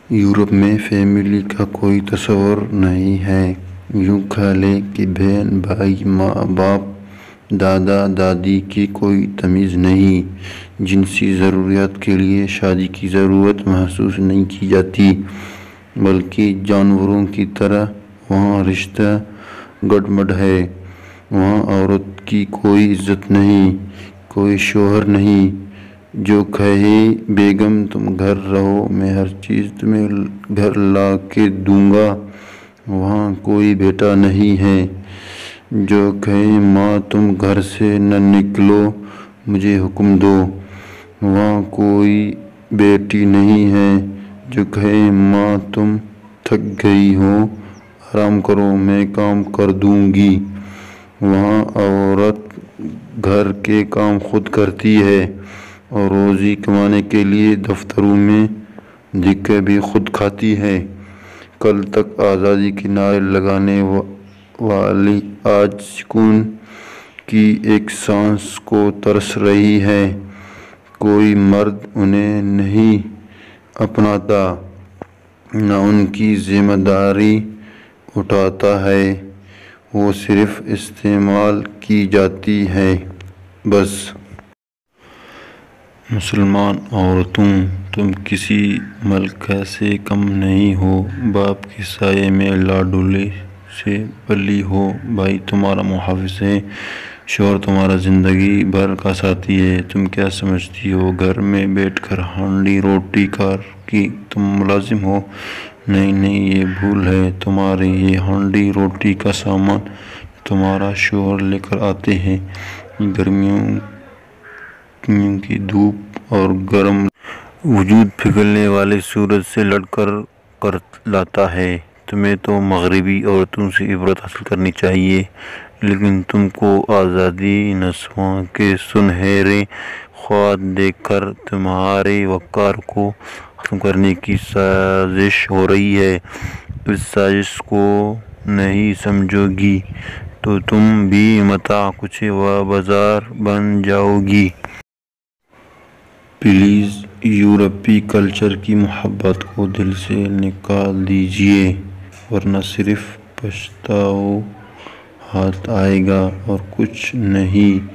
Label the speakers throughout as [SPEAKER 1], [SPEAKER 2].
[SPEAKER 1] Europe میں family کا کوئی تصور نہیں ہے۔ یوں کہہ لیں کہ بہن بھائی، ماں باپ، دادا دادی کی کوئی تمیز نہیں۔ جنسی ضروریات کے لیے شادی کی ضرورت محسوس نہیں کی جاتی، بلکہ جانوروں کی طرح وہاں رشتہ گڈ ہے۔ وہاں عورت کی کوئی عزت نہیں، کوئی شوہر نہیں جو کہے بیگم تم گھر رہو، میں ہر چیز تمہیں گھر لا کے دوں گا۔ وہاں کوئی بیٹا نہیں ہے جو کہے ماں تم گھر سے نہ نکلو، مجھے حکم دو۔ وہاں کوئی بیٹی نہیں ہے جو کہے ماں تم تھک گئی ہو، آرام کرو، میں کام کر دوں گی۔ وہاں عورت گھر کے کام خود کرتی ہے اور روزی کمانے کے لیے دفتروں میں دھکے بھی خود کھاتی ہے۔ کل تک آزادی کے نعرے لگانے والی آج سکون کی ایک سانس کو ترس رہی ہے۔ کوئی مرد انہیں نہیں اپناتا، نہ ان کی ذمہ داری اٹھاتا ہے، وہ صرف استعمال کی جاتی ہے بس۔ مسلمان عورتوں، تم کسی ملکہ سے کم نہیں ہو، باپ کے سائے میں لاڈلے سے پلی ہو، بھائی تمہارا محافظ ہے، شوہر تمہارا زندگی بھر کا ساتھی ہے۔ تم کیا سمجھتی ہو گھر میں بیٹھ کر ہانڈی روٹی کار کی تم ملازم ہو؟ نہیں نہیں، یہ بھول ہے تمہاری۔ یہ ہانڈی روٹی کا سامان تمہارا شوہر لے کر آتے ہیں، گرمیوں کی دھوپ اور گرم وجود پگھلنے والے سورج سے لڑ کر لاتا ہے۔ تمہیں تو مغربی عورتوں سے عبرت حاصل کرنی چاہیے، لیکن تم کو آزادی نسواں کے سنہرے خواب دیکھ کر تمہارے وقار کو ختم کرنے کی سازش ہو رہی ہے۔ اس سازش کو نہیں سمجھو گی تو تم بھی متاع کچھ بازار بن جاؤ گی۔ پلیز یورپی کلچر کی محبت کو دل سے نکال دیجیے، ورنہ صرف پچھتاوت آئے گا اور کچھ نہیں۔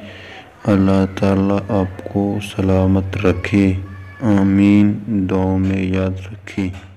[SPEAKER 1] اللہ تعالیٰ آپ کو سلامت رکھے، آمین۔ دعاؤں میں یاد رکھیں۔